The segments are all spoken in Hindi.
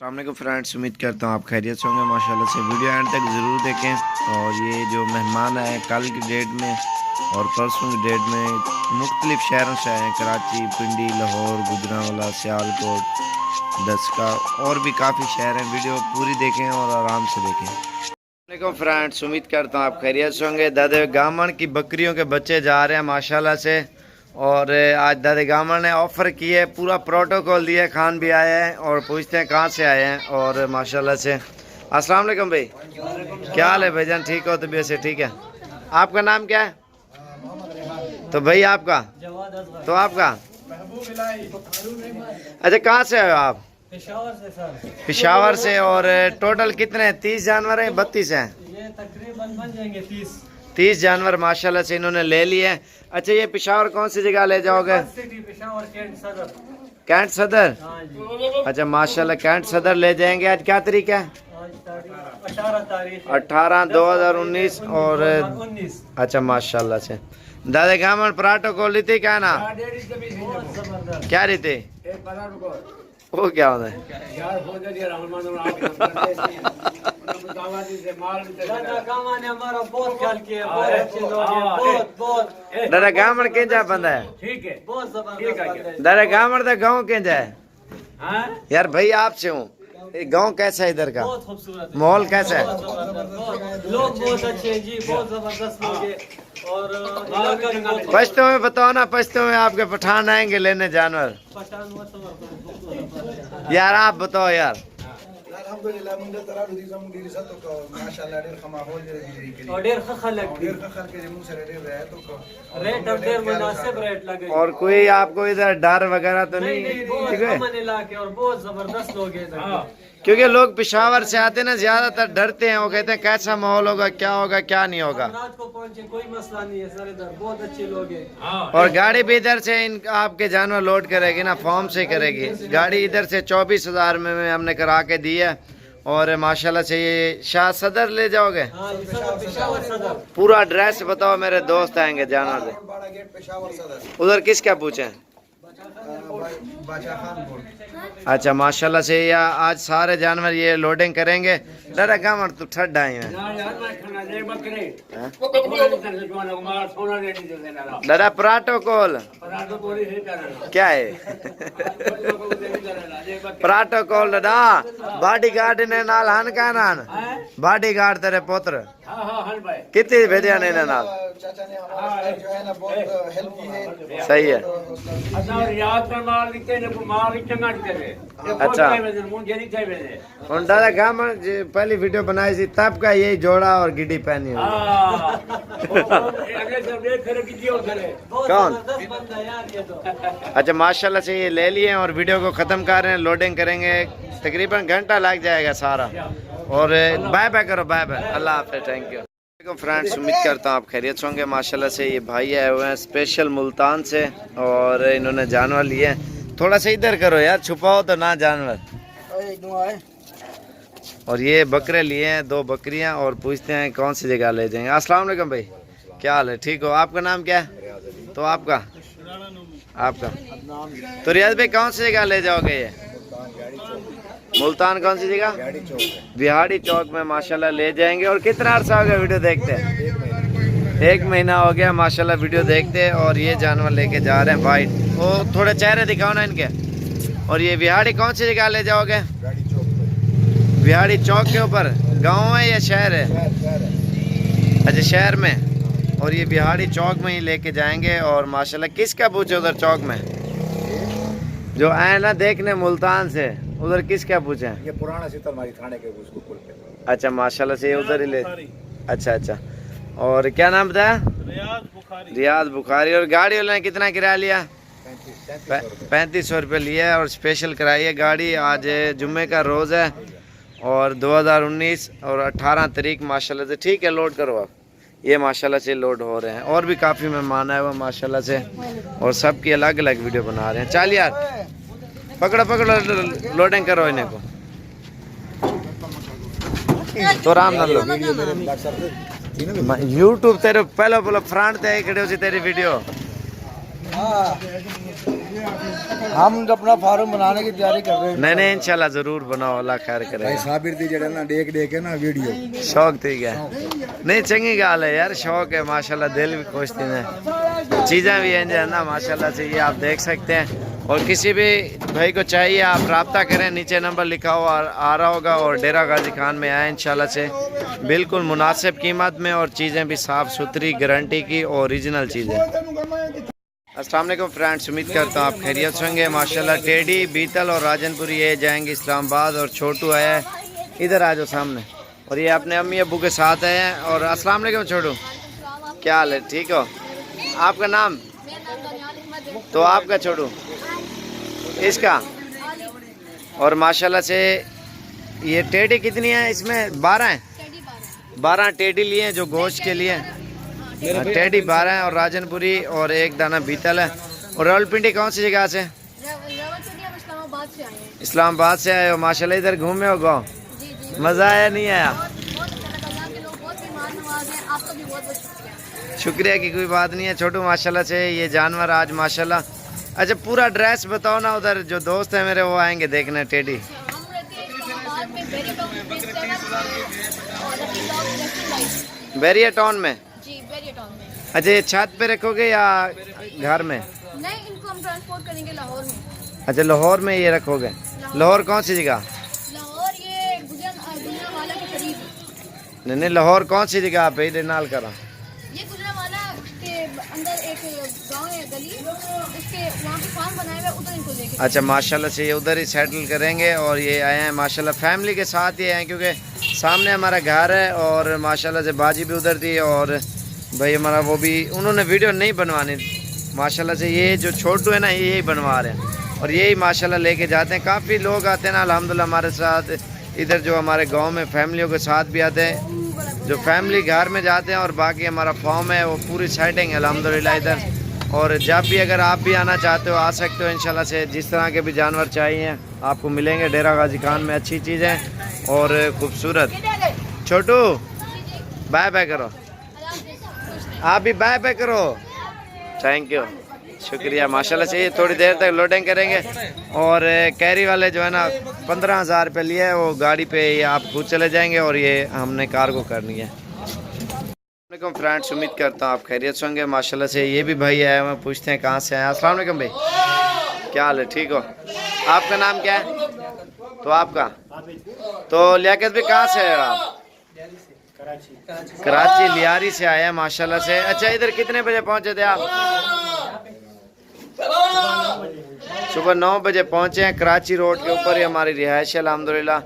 अस्सलामुअलैकुम फ्रेंड्स, उम्मीद करता हूँ आप खैरियत से होंगे। माशाल्लाह से वीडियो एंड तक ज़रूर देखें। और ये जो मेहमान आए कल की डेट में और परसों की डेट में मुख्तलिफ़ शहरों से आए हैं, कराची, पिंडी, लाहौर, गुजरांवाला, सियालकोट, दसका और भी काफ़ी शहर हैं। वीडियो पूरी देखें और आराम से देखें। अस्सलामुअलैकुम फ्रेंड्स, उम्मीद करता हूँ आप खैरियत से होंगे। दादे गामन की बकरियों के बच्चे जा रहे हैं माशाल्लाह से। और आज दादे गामन ने ऑफ़र किए, पूरा प्रोटोकॉल दिया। खान भी आए हैं और पूछते हैं कहाँ से आए हैं। और माशाल्लाह से अस्सलाम वालेकुम भाई, क्या हाल है भाईजान? ठीक हो? तबीयत से ठीक है? आपका नाम क्या है? तो भाई आपका, तो आपका, अच्छा कहाँ से आए हो आप? पेशावर से सर। पेशावर से। और टोटल कितने हैं? 30 जानवर हैं, 32 हैं? ये तकरीबन बन जाएंगे 30 जानवर माशाल्लाह से इन्होंने ले लिए हैं। अच्छा ये पेशावर कौन सी जगह ले जाओगे? पेशावर कैंट सदर। कैंट सदर? हाँ जी। अच्छा माशाल्लाह कैंट सदर ले जाएंगे। आज क्या तारीख है? आज तारीख 18 तारीख 18/2019 और 19। अच्छा माशाल्लाह से दादा गामन पराठो को ली थी क्या ना? बहुत जबरदस्त। क्या रही थी वो? क्या होता है? दादा कामा ने हमारा बहुत ख्याल किया, बहुत अच्छे लोग हैं, बहुत बहुत। दादा गामन केंजा बंदा है? ठीक है, बहुत जबरदस्त बंदे हैं। दादा गामन का गाँव केंजा है? हाँ? यार भाई आपसे हूँ, गाँव कैसा है इधर का? बहुत खूबसूरत है। माहौल कैसा है? बहुत जबरदस्त, बहुत लोग बहुत अच्छे हैं जी, बहुत जबरदस्त लोग हैं। और इलाका भी बहुत पश्तो में बताओ ना, पश्तो में आपके पठान आएंगे लेने जानवर। पठान मत यार आप बताओ यार। अल्हम्दुलिल्लाह मुंडे तरा दुदी जम दीरी सा तो माशाल्लाह डेर खमा हो जे के लिए और डेर खलक डेर खल के मुंह से डेर रहे तो रेट और डेर मुनासिब रेट लगे। और कोई आपको इधर डर वगैरह तो नहीं? बहुत ठीक है, अमन इलाके और बहुत जबरदस्त लोग हैं इधर। क्योंकि लोग पेशावर से आते हैं ना, ज्यादातर डरते हैं। वो कहते हैं कैसा माहौल होगा, क्या होगा, क्या नहीं होगा। हम रात को पहुंचे, कोई मसला नहीं है सर, इधर बहुत अच्छे लोग हैं। और गाड़ी भी इधर से इन आपके जानवर लोड करेगी ना, फॉर्म से करेगी गाड़ी। इधर से 24,000 में हमने करा के दी है। और माशाल्लाह से ये शाह सदर ले जाओगे? हाँ, ये सब पेशावर सदर। पूरा एड्रेस बताओ, मेरे दोस्त आएंगे जानवर से। बड़ा गेट पेशावर सदर उधर किसका पूछें? बादशाह खान बोल। अच्छा माशाल्लाह से या आज सारे जानवर ये लोडिंग करेंगे। दादा गामर तू ठड आए हैं दादा प्रोटोकॉल क्या है? प्रोटोकॉल दादा बॉडी गार्ड ने नाल हन का नान बॉडी गार्ड तेरे पुत्र कितने भेजा ने नाल? चाचा ने हमारा जो है ना बहुत हेल्प की है। सही है। अच्छा और दादा गामन पहली वीडियो बनाई थी तब का यही जोड़ा और गिड्डी पहनी हुई। बहुत कौन? जबरदस्त बंदा है यार ये तो। अच्छा माशाल्लाह से ये ले लिए और वीडियो को ख़त्म कर रहे हैं, लोडिंग करेंगे। तकरीबन घंटा लग जाएगा सारा। और बाय बाय करो, बाय बाय, अल्लाह हाफ़िज़, थैंक यू फ्रेंड्स। उम्मीद करता हूँ आप खैरियत से होंगे। माशाल्लाह से ये भाई आए हुए हैं स्पेशल मुल्तान से और इन्होंने जानवर लिए हैं। थोड़ा सा इधर करो यार, छुपाओ तो ना जानवर। और ये बकरे लिए हैं, 2 बकरियां। और पूछते हैं कौन सी जगह ले जाएंगे। अस्सलाम वालेकुम भाई, क्या हाल है? ठीक हो? आपका नाम क्या है? तो आपका तो रियाज भाई कौन सी जगह ले जाओगे ये? मुल्तान कौन सी जगह? बिहाड़ी चौक में माशाल्लाह ले जाएंगे। और कितना अर्सा हो गया वीडियो देखते हैं? 1 महीना हो गया माशाल्लाह वीडियो देखते। और ये जानवर लेके जा रहे हैं वाइट। वो थोड़े चेहरे दिखाओ ना इनके। और ये बिहाड़ी कौन सी जगह ले जाओगे? बिहाड़ी चौक के ऊपर गांव है या शहर है? अच्छा शहर में। और ये बिहाड़ी चौक में ही लेके जाएंगे। और माशाल्लाह किसका पूछे उधर चौक में जो आए ना देखने मुल्तान से, उधर किसका पूछे? ये पुराना सीतामढ़ी थाने के उसको पुल पे। अच्छा माशाल्लाह से ये उधर ही ले। अच्छा अच्छा। और क्या नाम बताया? रियाज बुखारी। और गाड़ी वाले ने कितना किराया लिया? 3500 रुपये लिया। और स्पेशल कराई है गाड़ी। आज जुम्मे का रोज़ है और 2019 और 18 तारीख माशाल्लाह से। ठीक है, लोड करो आप। ये माशाल्लाह से लोड हो रहे हैं। और भी काफ़ी मेहमान आए हुए माशाल्लाह से। और सबकी अलग अलग वीडियो बना रहे हैं। चल यार पकड़ो पकड़ो, लोडिंग करो इन्हें को। तो राम ना लो यूट्यूब तेरे पहले फ्रंट ते खड़े हो तेरी वीडियो। हम अपना फार्म बनाने की तैयारी कर रहे हैं। नहीं नहीं इंशाल्लाह जरूर बनाओ, अल्लाह खैर भाई करे। साबिर थी जड़ा ना देख देख के ना वीडियो शौक थी क्या? नहीं चंगी गाल है यार, शौक है माशाल्लाह, दिल भी खुश थी ने चीज़ें भी हैं ना माशाल्लाह से, ये आप देख सकते हैं। और किसी भी भाई को चाहिए आप रब्ता करें, नीचे नंबर लिखा हुआ आ रहा होगा, और डेरा गाजी खान में आए इंशाल्लाह से बिल्कुल मुनासिब कीमत में, और चीज़ें भी साफ़ सुथरी गारंटी की ओरिजिनल चीज़ें। अस्सलाम वालेकुम फ्रेंड्स, उम्मीद करता हूँ आप खैरियत से होंगे माशाल्लाह। टेडी, बीतल और राजनपुरी ये जाएंगे इस्लामाबाद, और छोटू आया है इधर, आ जाओ सामने, और ये अपने अम्मी अब्बू के साथ आए हैं। और अस्सलाम वालेकुम छोटू, क्या हाल है, ठीक हो? आपका नाम? तो आपका छोटू, इसका? और माशाल्लाह से ये टेडी कितनी है इसमें? 12 हैं, 12 टेडी लिए हैं जो गोश्त के लिए। टेडी 12 है, और राजनपुरी और एक दाना बीतल है। और रावलपिंडी कौन सी जगह से? इस्लामाबाद से आए हो माशाल्लाह, इधर घूमे हो गाँव, मज़ा आया नहीं आया? शुक्रिया की कोई बात नहीं है छोटू माशाल्लाह से। ये जानवर आज माशाल्लाह, अच्छा पूरा ड्रेस बताओ ना, उधर जो दोस्त है मेरे वो आएंगे देखने टेडी। बैरिया टाउन में? अच्छा ये छत पे रखोगे या घर में? नहीं, इनको हम ट्रांसपोर्ट करेंगे लाहौर में। अच्छा लाहौर में ये रखोगे? लाहौर कौन सी जगह? लाहौर ये गुजरांवाला के करीब। नहीं लाहौर कौन सी जगह पे? इधर नाल करा, ये गुजरांवाला के अंदर एक गांव है, गली, उसके वहाँ पे फार्म बनाए हुए, उधर इनको लेके। अच्छा माशाल्लाह से ये उधर ही सेटल करेंगे, और ये आए हैं माशाल्लाह फैमिली के साथ ही आए, क्योंकि सामने हमारा घर है, और माशाल्लाह से बाजी भी उधर थी, और भाई हमारा वो भी, उन्होंने वीडियो नहीं बनवानी माशाल्लाह से। ये जो छोटू है ना यही बनवा रहे हैं, और यही माशाल्लाह लेके जाते हैं। काफ़ी लोग आते हैं ना अल्हम्दुलिल्लाह हमारे साथ इधर, जो हमारे गांव में फैमिलियों के साथ भी आते हैं, जो फैमिली घर में जाते हैं, और बाकी हमारा फॉर्म है वो पूरी सेटिंग है अल्हम्दुलिल्लाह इधर। और जब भी अगर आप भी आना चाहते हो आ सकते हो इंशाल्लाह से, जिस तरह के भी जानवर चाहिए आपको मिलेंगे डेरा गाजी खान में। अच्छी चीज़ें और खूबसूरत। छोटू बाय बाय करो, आप भी बाय बाय करो, थैंक यू, शुक्रिया माशाल्लाह से। ये थोड़ी देर तक लोडिंग करेंगे, और कैरी वाले जो है ना 15,000 रुपये लिए है, वो गाड़ी पे ये आप खुद चले जाएंगे, और ये हमने कार्गो करनी है। वालेकुम फ्रेंड्स, उम्मीद करता हूँ आप खैरियत से होंगे माशाल्लाह से। ये भी भाई आए हुए, पूछते हैं कहाँ से आए। अस्सलाम वालेकुम भाई, क्या हाल है, ठीक हो? आपका नाम क्या है? तो आपका? तो लियाकत भी कहाँ से है आप? कराची लियारी से आए हैं माशाल्लाह से। अच्छा इधर कितने बजे पहुँचे थे आप? सुबह 9 बजे पहुँचे हैं। कराची रोड के ऊपर ही हमारी रिहाइश है अल्हम्दुलिल्लाह,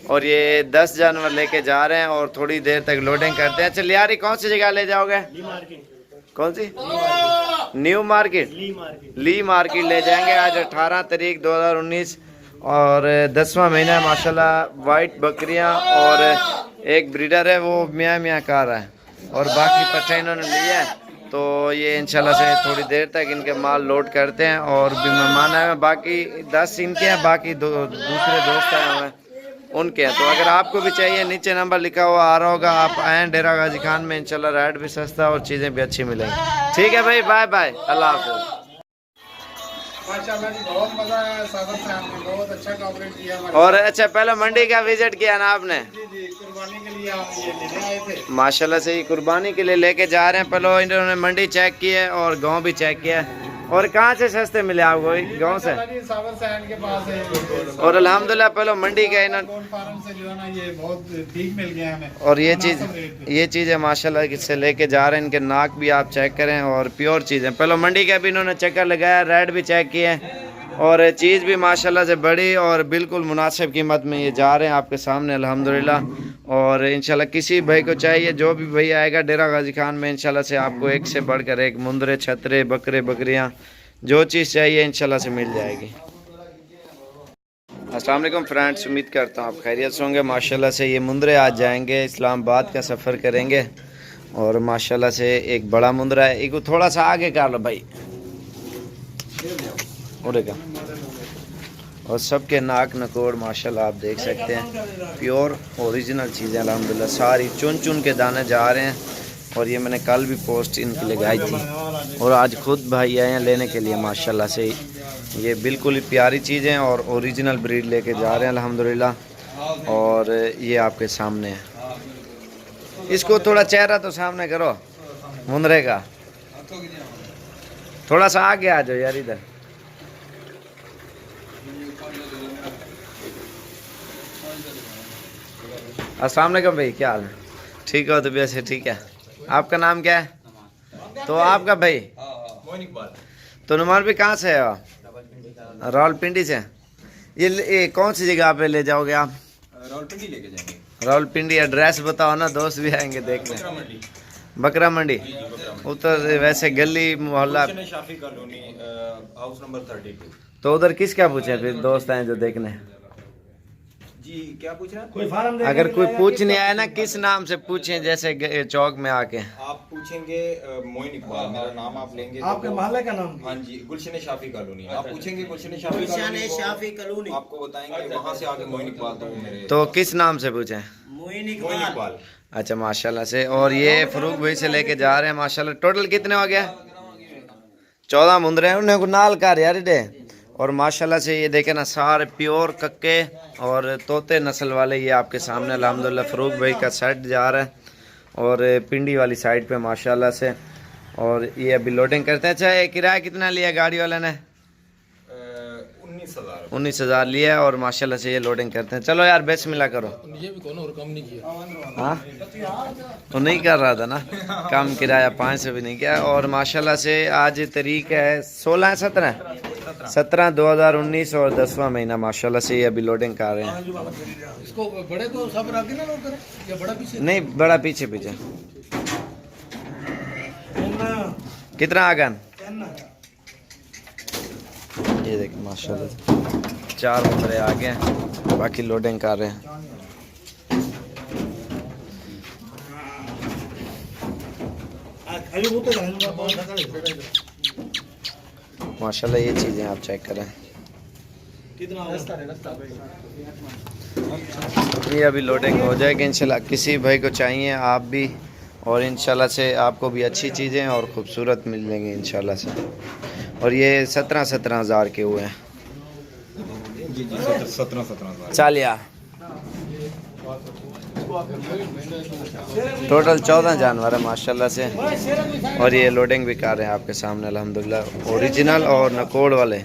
और ये 10 जानवर लेके जा रहे हैं, और थोड़ी देर तक लोडिंग करते हैं। अच्छा लियारी कौन सी जगह ले जाओगे? कौन सी? न्यू मार्केट, ली मार्केट ले जाएंगे। आज 18 तारीख 2019 और 10वां महीना माशाल्लाह। वाइट बकरियां और एक ब्रीडर है वो मियाँ मियाँ कर रहा है, और बाकी पट्टे इन्होंने लिए हैं। तो ये इंशाल्लाह से थोड़ी देर तक इनके माल लोड करते हैं, और भी मेहमान आए हैं, बाकी 10 इनके हैं, बाकी दूसरे दोस्त आए हुए हैं उनके हैं। तो अगर आपको भी चाहिए नीचे नंबर लिखा हुआ आ रहा होगा, आप आएँ डेरा गाजी खान में, इंशाल्लाह रेट भी सस्ता और चीज़ें भी अच्छी मिलेंगी। ठीक है भाई, बाय बाय, अल्लाह हाफ़िज़। माशाल्लाह जी बहुत मजा आया, सागर साहब ने बहुत अच्छा कोऑपरेट किया। और अच्छा पहले मंडी का विजिट किया ना आपने? जी, कुर्बानी के लिए आप ये लेने आए थे। माशाल्लाह से ये कुर्बानी के लिए लेके जा रहे हैं। पहले इन्होंने मंडी चेक की है और गांव भी चेक किया है। और कहाँ से सस्ते मिले आपको? गांव से? सागर साहब के पास है। और अल्हम्दुलिल्लाह पहले मंडी गए ना, फार्म से जो है ना ये बहुत ठीक मिल गया हमें। और ये चीज़ है माशाल्लाह से लेके जा रहे हैं। इनके नाक भी आप चेक करें, और प्योर चीज़ें। पहले मंडी का भी इन्होंने चक्कर लगाया, रेट भी चेक किया है, और चीज़ भी माशाल्लाह से बड़ी और बिल्कुल मुनासिब कीमत में ये जा रहे हैं आपके सामने अल्हम्दुलिल्लाह। और इंशाल्लाह किसी भाई को चाहिए, जो भी भाई आएगा डेरा गाजी खान में, इंशाल्लाह से आपको एक से बढ़कर एक मुंदरे, छतरे, बकरे, बकरियाँ, जो चीज़ चाहिए इंशाल्लाह से मिल जाएगी। अस्सलाम वालेकुम फ्रेंड्स, उम्मीद करता हूँ आप खैरियत से होंगे माशाल्लाह से। ये मुंदरे आज जाएंगे, इस्लामाबाद का सफ़र करेंगे, और माशाल्लाह से एक बड़ा मुंदरा है। एक थोड़ा सा आगे कर लो भाई, उड़ेगा। और सबके नाक नकोड़ माशाल्लाह आप देख सकते हैं, प्योर ओरिजिनल चीज़ें अल्हम्दुलिल्लाह। सारी चुन चुन के दाने जा रहे हैं, और ये मैंने कल भी पोस्ट इनके लगाई थी, और आज खुद भाई आए हैं लेने के लिए माशाल्लाह से। ये बिल्कुल ही प्यारी चीज़ है और ओरिजिनल ब्रीड लेके जा रहे हैं अल्हम्दुलिल्लाह। और ये आपके सामने है। इसको थोड़ा चेहरा तो सामने करो मुंदरे का, थोड़ा सा आगे आ जाओ यार इधर। अस्सलाम वालेकुम भाई, क्या हाल है? ठीक हो? तो वैसे ठीक है। आपका नाम क्या है? तो आपका भाई तो नुमान भी कहाँ से है आप? रावलपिंडी से। ये कौन सी जगह पे ले जाओगे आप? रावलपिंडी लेके जाएंगे। रावलपिंडी एड्रेस बताओ ना, दोस्त भी आएंगे देखने। बकरा मंडी उधर वैसे गली मोहल्ला शाफी कॉलोनी हाउस नंबर 32। तो उधर किसका पूछे फिर दोस्त आए जो देखने? जी क्या पूछा? कोई फार्म अगर कोई पूछने आए ना किस नाम से पूछें, जैसे चौक में आके आप पूछेंगे मोइन इकबाल, मेरा नाम आप लेंगे आपके मोहल्ले का नाम? हाँ जी, गुलशन शाफी कॉलोनी। आप पूछेंगे गुलशन शाफी कॉलोनी, आपको बताएंगे वहाँ से आगे मोइन इकबाल। तो मेरे तो किस नाम से पूछें? मोइन इकबाल। अच्छा माशाल्लाह से। और ये फरूक भाई से लेके जा रहे हैं माशाल्लाह। टोटल कितने हो गया? 14 मुंदरे हैं उन्हें को नाल कर यार डे। और माशाल्लाह से ये देखे ना सारे प्योर कक्के और तोते नस्ल वाले ये आपके सामने अल्हम्दुलिल्लाह फरूक भाई का सेट जा रहा है। और पिंडी वाली साइड पे माशाल्लाह से। और ये अभी लोडिंग करते हैं। अच्छा ये किराया कितना लिया गाड़ी वाले ने? 19,000 लिया है। और माशाल्लाह से ये लोडिंग करते हैं। चलो यार बिस्मिल्लाह करो। ये भी कौन और कम नहीं किया। हाँ तो नहीं कर रहा था ना, कम किराया 500 भी नहीं किया। और माशाल्लाह से आज तारीख है 16 17 2019 और 10वां महीना माशाल्लाह से ये अभी लोडिंग कर रहे हैं। इसको बड़े को सब आगे ना लोग करें या बड़ा पीछे? नहीं बड़ा पीछे पीछे। कितना आगन? ये देख माशाल्लाह से 4 मुंदरे आ गए हैं, बाकी लोडिंग कर रहे हैं। माशाल्लाह ये चीज़ें आप चेक करें। ये अभी लोडिंग हो जाएगी इंशाल्लाह। किसी भाई को चाहिए आप भी, और इंशाल्लाह से आपको भी अच्छी चीज़ें और ख़ूबसूरत मिलेंगी इंशाल्लाह से। और ये 17 हज़ार के हुए हैं। जी 17 चालिया टोटल 14 जानवर है माशाल्लाह से। और ये लोडिंग भी कर रहे हैं आपके सामने अल्हम्दुलिल्लाह, ओरिजिनल और नकोड़ वाले।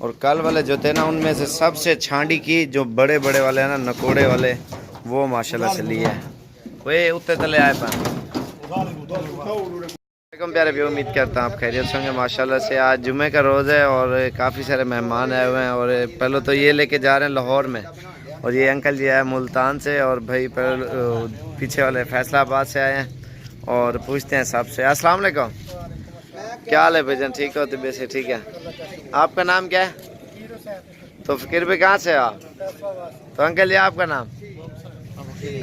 और कल वाले जो थे ना उनमें से सबसे छांडी की जो बड़े बड़े वाले हैं ना नकोड़े वाले, वो माशाल्लाह से लिए हैं। वे उत्ते तले आए पाए। प्यारे भी उम्मीद करता हूँ आप खैरियत से होंगे माशाल्लाह से। आज जुमे का रोज़ है और काफ़ी सारे मेहमान आए हुए हैं। और पहले तो ये लेके जा रहे हैं लाहौर में, और ये अंकल जी आए मुल्तान से, और भाई पीछे वाले फैसलाबाद से आए हैं। और पूछते हैं सबसे। अस्सलाम वालेकुम, क्या हाल है भाईजान? ठीक हो? तो वैसे ठीक है। आपका नाम क्या है? तो फ़िक्र पे कहाँ से हो आप? तो अंकल जी आपका नाम?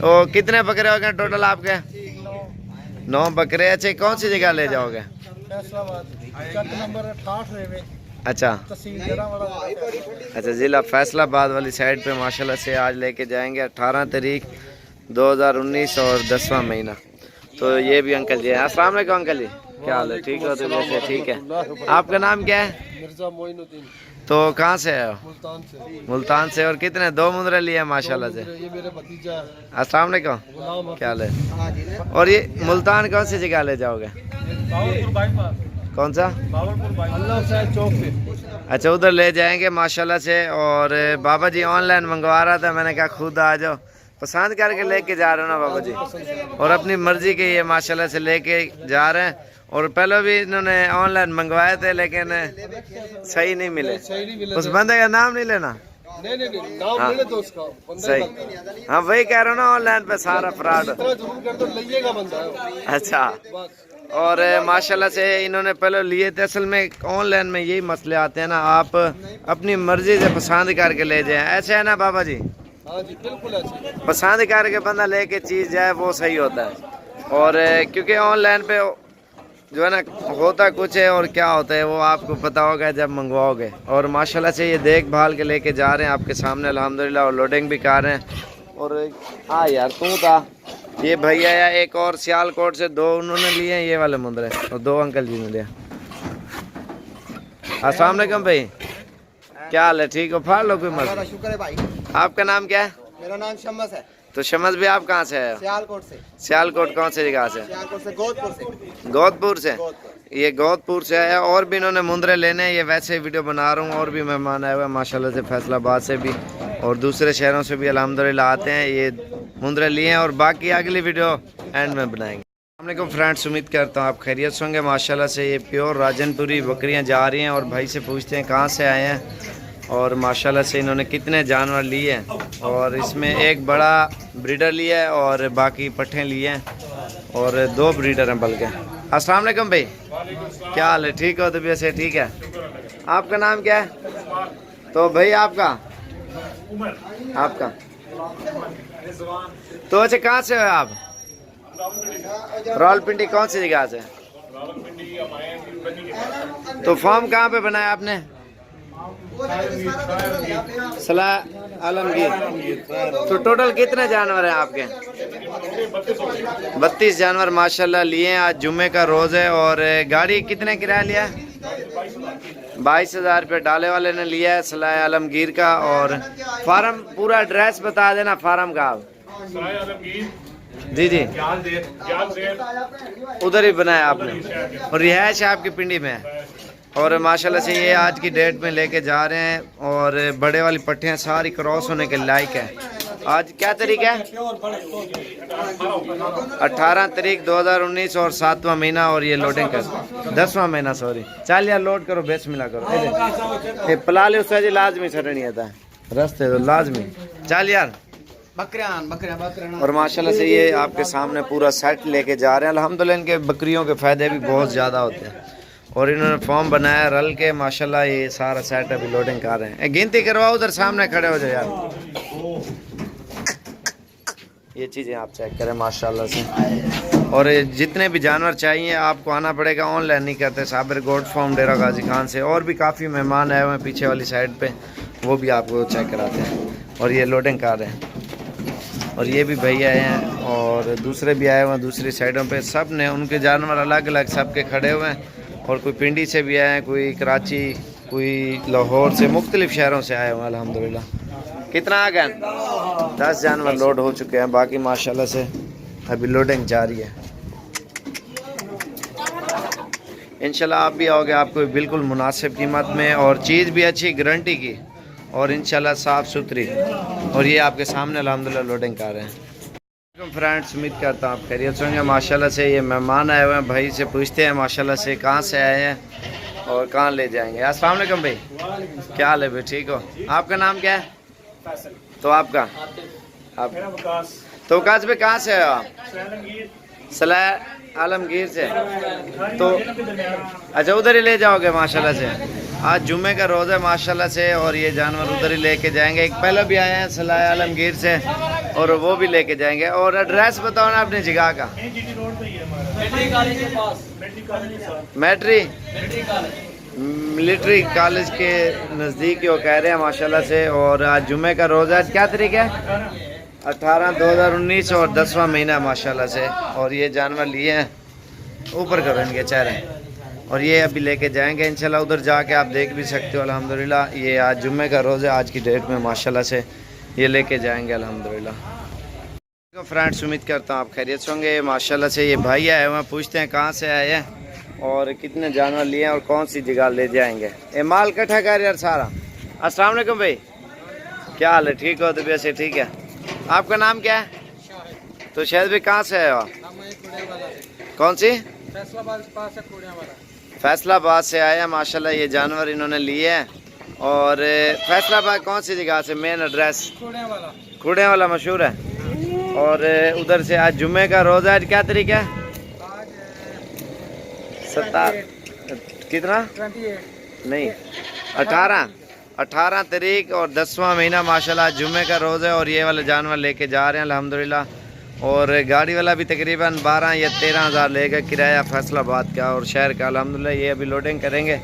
ओ कितने बकरे हो गए टोटल आपके? 9 बकरे। अच्छा कौन सी जगह ले जाओगे? अच्छा अच्छा, ज़िला फैसलाबाद वाली साइड पे माशाल्लाह से आज लेके जाएंगे 18 तारीख 2019 और 10वां महीना। तो ये भी अंकल जी हैं। अस्सलाम वालेकुम अंकल जी, क्या हाल है? ठीक हो? तो वैसे ठीक है। आपका नाम क्या है? मिर्जा मोइनुद्दीन। तो कहाँ से है? मुल्तान से। मुल्तान से। और कितने? 2 मुंदरे लिए माशाल्लाह से। ये मेरे भतीजा है। अस्सलाम वालेकुम, क्या हाल है? और ये मुल्तान कौन सी जगह ले जाओगे? कौन सा? अल्लाह चौक पे। अच्छा उधर ले जाएंगे माशाल्लाह से। और बाबा जी ऑनलाइन मंगवा रहा था, मैंने कहा खुद आ जाओ, पसंद करके लेके जा रहे हो ना बाबा जी, और अपनी मर्जी के ये माशाल्लाह से लेके जा रहे हैं। और पहले भी इन्होंने ऑनलाइन मंगवाए थे लेकिन सही नहीं मिले। उस बंदे का नाम नहीं लेना। नहीं नाम हाँ। ले तो उसका सही, हाँ वही कह रहा हूँ ना, ऑनलाइन पे सारा फ्रॉड। जरूर कर तो लइएगा बंदा है। अच्छा। और माशाल्लाह से इन्होंने पहले लिए थे। असल में ऑनलाइन में यही मसले आते हैं ना, आप अपनी मर्जी से पसंद करके ले जाएं। ऐसे है ना बाबा जी? हाँ जी बिल्कुल ऐसे। पसंद करके बंदा लेके चीज़ जाए वो सही होता है। और क्योंकि ऑनलाइन पे जो है ना होता कुछ है और क्या होता है वो आपको पता होगा जब मंगवाओगे। और माशाल्लाह से ये देखभाल के लेके जा रहे हैं आपके सामने अल्हम्दुलिल्लाह, और लोडिंग भी कर रहे हैं। और हाँ यार तू था ये भैया या एक और सियालकोट से 2 उन्होंने लिए हैं ये वाले मुंदरे, और 2 अंकल जी ने लिया। अस्सलाम वालेकुम भाई, क्या हाल है? ठीक हो? फाड़ लो कोई मसला। शुक्र है भाई। आपका नाम क्या है? मेरा नाम शम्स है। तो शमस भी आप कहाँ से है? सियालकोट से। सियालकोट कौन सी जगह से? सियालकोट से, गोदपुर से। गोदपुर से। गोदपुर। ये गोदपुर से है। और भी इन्होंने मुंदरे लेने हैं, ये वैसे वीडियो बना रहा हूँ। और भी मेहमान आए हुए हैं माशाल्लाह से, फैसलाबाद से भी और दूसरे शहरों से भी अल्हम्दुलिल्लाह आते हैं। ये मुंदरे लिए हैं और बाकी अगली वीडियो एंड में बनाएंगे। अस्सलाम फ्रेंड्स, उम्मीद करता हूँ आप खैरियत से होंगे। माशाल्लाह से ये प्योर राजनपुरी बकरियाँ जा रही हैं और भाई से पूछते हैं कहाँ से आए हैं और माशाल्लाह से इन्होंने कितने जानवर लिए हैं। और इसमें एक बड़ा ब्रीडर लिया है और बाकी पट्ठे लिए हैं और 2 ब्रीडर हैं बल्कि। अस्सलाम वालेकुम भाई, क्या हाल है? ठीक हो? तबीयत से ठीक है? आपका नाम क्या है? तो भाई आपका तो अच्छा, कहाँ से हो आप? रावलपिंडी। कौन सी जगह से? तो फॉर्म कहाँ पे बनाया आपने? सलाह आलमगीर। तो टोटल कितने जानवर हैं आपके? 32 जानवर माशाल्लाह लिए हैं। आज जुम्मे का रोज़ है। और गाड़ी कितने किराया लिया? 22,000 रुपये डाले वाले ने लिया है, सलाह आलमगीर का। और फार्म पूरा एड्रेस बता देना फार्म का आप। जी जी, उधर ही बनाया आपने और रिहायश आपकी पिंडी में है। और माशाल्लाह से ये आज की डेट में लेके जा रहे हैं और बड़े वाली पट्टियाँ सारी क्रॉस होने के लायक है। आज क्या तारीख है? 18 तारीख 2019 और 7वां महीना। और ये लोडिंग कर 10वां महीना, सॉरी। चल यार लोड करो, बेस मिला करो। ये पलाले उसका जी लाजमी छड़नी आता है रास्ते तो लाजमी। चल यार बकरियां। और माशाल्लाह से ये आपके सामने पूरा सेट लेके जा रहे हैं। अल्हम्दुलिल्लाह इनके बकरियों के फ़ायदे भी बहुत ज़्यादा होते हैं। और इन्होंने फॉर्म बनाया रल के माशाल्लाह। ये सारा सेट अभी लोडिंग कर रहे हैं। गिनती करवाओ, उधर सामने खड़े हो जाओ यार। ये चीज़ें आप चेक करें माशाल्लाह से। और जितने भी जानवर चाहिए आपको आना पड़ेगा, ऑनलाइन नहीं करते। साबिर गोट फार्म डेरा गाजी खान से। और भी काफ़ी मेहमान आए हुए हैं पीछे वाली साइड पे, वो भी आपको चेक कराते हैं। और ये लोडिंग कर रहे हैं। और ये भी भैया हैं और दूसरे भी आए हुए हैं दूसरी साइडों पे। सब ने उनके जानवर अलग अलग सबके खड़े हुए हैं। और कोई पिंडी से भी आए हैं, कोई कराची, कोई लाहौर से, मुख्तलिफ शहरों से आए हुए हैं अल्हम्दुलिल्लाह। कितना आ गए? 10 जानवर लोड हो चुके हैं। बाकी माशाल्लाह से अभी लोडिंग जारी है। इंशाल्लाह आप भी आओगे, आपको बिल्कुल मुनासिब कीमत में और चीज़ भी अच्छी गारंटी की और इंशाल्लाह साफ़ सुथरी। और ये आपके सामने अल्हम्दुलिल्लाह लोडिंग कर रहे हैं। फ्रेंड्स, उम्मीद करता हूँ आप खैरियत से होंगे। माशाल्लाह से ये मेहमान आए हुए हैं, भाई से पूछते हैं माशाल्लाह से कहाँ से आए हैं और कहाँ ले जाएंगे। अस्सलाम वालेकुम भाई, क्या हाल है भाई? ठीक हो? आपका नाम क्या है? तो आपका तो वकास भाई कहाँ से हो आप? सलाह आलमगीर से। तो अच्छा, उधर ही ले जाओगे माशाल्लाह से। आज जुम्मे का रोज़ है माशाल्लाह से। और ये जानवर उधर ही लेके जाएंगे। एक पहले भी आए हैं सलाह आलमगीर से और वो भी लेके जाएंगे। और एड्रेस बताओ ना अपनी जगह का। मिलिट्री कॉलेज के नज़दीक वो कह रहे हैं माशाल्लाह से। और आज जुम्मे का रोज़ा, आज क्या तारीख है? 18/2019 और 10वां महीना माशाल्लाह से। और ये जानवर लिए हैं, ऊपर करो इनके चेहरे। और ये अभी लेके जाएंगे इंशाल्लाह। उधर जाके आप देख भी सकते हो अल्हम्दुलिल्लाह। ये आज जुम्मे का रोज़ है, आज की डेट में माशाल्लाह से ये लेके जाएंगे अल्हम्दुलिल्लाह। फ्रेंड्स, उम्मीद करता हूँ आप खैरियत से होंगे। माशाल्लाह से ये भाई आए हुए हैं, पूछते हैं कहाँ से आए हैं और कितने जानवर लिए हैं और कौन सी जगह ले जाएंगे। ये माल इकट्ठा कर यार सारा। अस्सलाम वालेकुम भाई, क्या हाल है? ठीक हो? तबीयत से ठीक है? आपका नाम क्या है? तो शायद भाई कहाँ से है? कौन सी? फैसलाबाद से आया माशाल्लाह। ये जानवर इन्होंने लिए हैं। और फैसलाबाद कौन सी जगह से? मेन एड्रेस खुड़े वाला मशहूर है। और उधर से आज जुम्मे का रोज़ा, आज क्या तारीख है? 18 तारीख और 10वां महीना माशाल्लाह जुम्मे का रोज़ है। और ये वाले जानवर लेके जा रहे हैं अल्हम्दुलिल्लाह। और गाड़ी वाला भी तकरीबन 12 या 13 हज़ार लेगा किराया फैसलाबाद का और शहर का अल्हम्दुलिल्लाह। ये अभी लोडिंग करेंगे।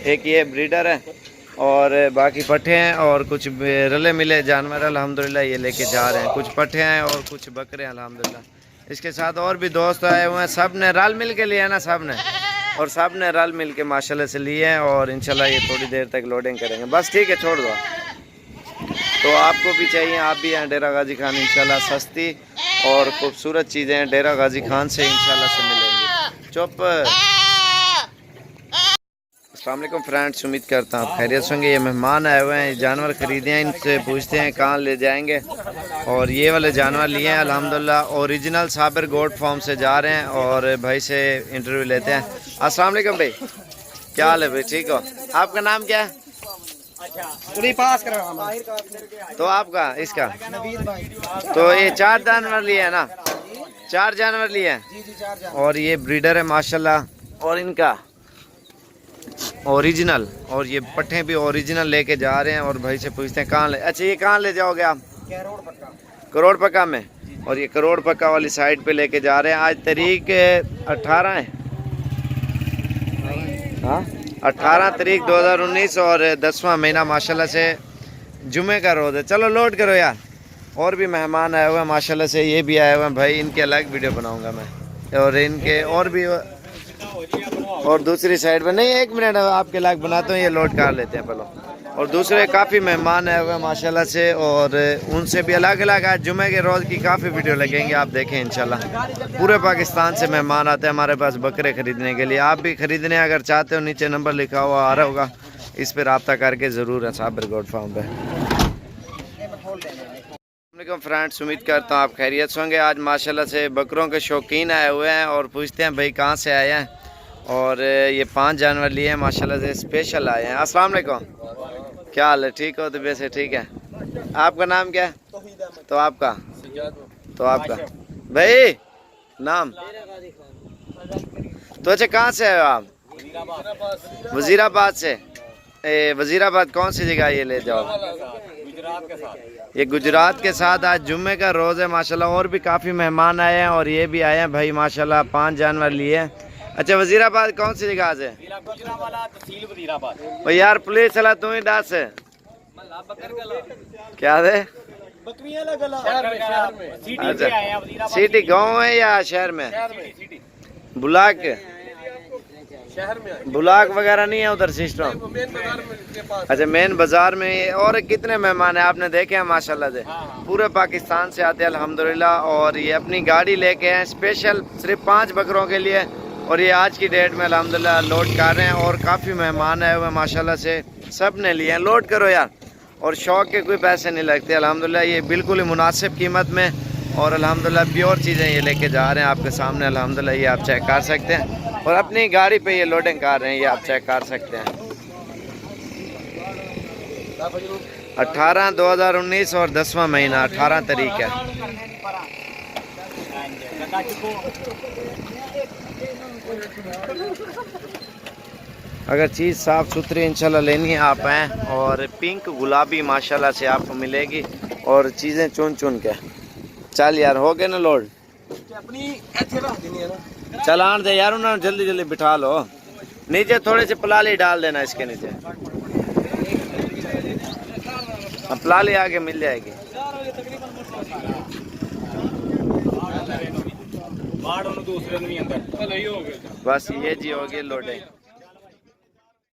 एक ये ब्रीडर है और बाकी पट्ठे हैं और कुछ रले मिले जानवर अल्हम्दुलिल्लाह ये लेके जा रहे हैं। कुछ पट्ठे हैं और कुछ बकरे हैं अल्हम्दुलिल्लाह। इसके साथ और भी दोस्त आए हुए हैं, सब ने रल मिल के लिए है ना, सब ने, और सब ने रल मिल के माशाल्लाह से लिए हैं। और इंशाल्लाह ये थोड़ी देर तक लोडिंग करेंगे। बस ठीक है, छोड़ दो। तो आपको भी चाहिए, आप भी हैं डेरा गाजी खान। इंशाल्लाह सस्ती और खूबसूरत चीज़ें डेरा गाजी खान से इंशाल्लाह से मिलेंगी। चुप। अस्सलाम वालेकुम फ्रेंड्स, उम्मीद करता हूँ आप खैरियत से होंगे। ये मेहमान आए हुए हैं, जानवर ख़रीदे हैं, इनसे पूछते हैं कहाँ ले जाएंगे। और ये वाले जानवर लिए हैं अल्हम्दुलिल्लाह, ओरिजिनल साबिर गोट फार्म से जा रहे हैं और भाई से इंटरव्यू लेते हैं। अस्सलाम वालेकुम भाई, क्या हाल है भाई, ठीक हो? आपका नाम क्या है? पास करा तो आपका इसका तो ये 4 जानवर लिए है ना, 4 जानवर लिए हैं और ये ब्रीडर है माशाल्लाह। और इनका ओरिजिनल, और ये पट्ठे भी ओरिजिनल लेके जा रहे हैं। और भाई से पूछते हैं कहाँ ले, अच्छा ये कहाँ ले जाओगे आप? करोड़ पक्का में। और ये करोड़ पक्का वाली साइड पे लेके जा रहे हैं। आज तारीख 18 है, हाँ 18 तारीख 2019 और 10वां महीना माशाल्लाह से जुमे का रोज़ है। चलो लोड करो यार। और भी मेहमान आए हुए हैं माशाल्लाह से, ये भी आए हुए हैं भाई, इनके अलग वीडियो बनाऊंगा मैं। और इनके और भी, और दूसरी साइड में नहीं, 1 मिनट आपके लायक बनाता हूँ, ये लोड कर लेते हैं पहले। और दूसरे काफ़ी मेहमान आए हुए हैं माशाल्लाह से, और उनसे भी अलग अलग आज जुमे के रोज़ की काफ़ी वीडियो लगेंगे, आप देखें इंशाल्लाह। पूरे पाकिस्तान से मेहमान आते हैं हमारे पास बकरे ख़रीदने के लिए। आप भी ख़रीदने अगर चाहते हो, नीचे नंबर लिखा हुआ आ रहा होगा, इस पर रब्ता करके ज़रूर है साबिर गोट फार्म पे। वालेकुम फ्रेंड्स, उम्मीद करता हूँ आप खैरियत से होंगे। आज माशाल्लाह से बकरों के शौकीन आए हुए हैं और पूछते हैं भाई कहाँ से आए हैं। और ये 5 जानवर लिए हैं माशाल्लाह से, स्पेशल आए हैं। अस्सलाम वालेकुम, क्या हाल है, ठीक हो? तो वैसे ठीक है। आपका नाम क्या है? तो आपका भाई नाम? तो अच्छा कहाँ से आए हो आप? वजीराबाद से। वजीराबाद कौन सी जगह ये ले जाओ? ये गुजरात के साथ आज जुम्मे का रोज़ है माशाल्लाह। और भी काफ़ी मेहमान आए हैं और ये भी आए हैं भाई माशाल्लाह, 5 जानवर लिए हैं। अच्छा वजीराबाद कौन सी जगह से? ओ यार पुलिस चला तू ही डांस है क्या दे? अच्छा सिटी गांव है या शहर में? बुलाक, बुलाक वगैरह नहीं है उधर सिस्टम? अच्छा मेन बाजार में। और कितने मेहमान हैं आपने देखे हैं माशाल्लाह से, पूरे पाकिस्तान से आते हैं अल्हम्दुलिल्लाह। और ये अपनी गाड़ी लेके हैं स्पेशल सिर्फ 5 बकरों के लिए, और ये आज की डेट में अल्हम्दुलिल्लाह लोड कर रहे हैं। और काफ़ी मेहमान आए हुए माशाल्लाह से, सब ने लिए हैं। लोड करो यार, और शौक के कोई पैसे नहीं लगते अल्हम्दुलिल्लाह। ये बिल्कुल ही मुनासिब कीमत में और अल्हम्दुलिल्लाह प्योर चीज़ें ये लेके जा रहे हैं आपके सामने अल्हम्दुलिल्लाह। ये आप चेक कर सकते हैं, और अपनी गाड़ी पे ये लोडिंग कर रहे हैं, ये आप चेक कर सकते हैं। 18 2019 और 10वां महीना 18 तारीख है। अगर चीज़ साफ़ सुथरी इंशाल्लाह लेनी है आप आएँ। और पिंक गुलाबी माशाल्लाह से आपको मिलेगी, और चीज़ें चुन चुन के। चल यार हो गए ना लोड? चल आन दे यार, उन्होंने जल्दी जल्दी बिठा लो। नीचे थोड़े से पलाली डाल देना इसके नीचे, पलाली आगे मिल जाएगी। बस ये जी हो गई लोडिंग।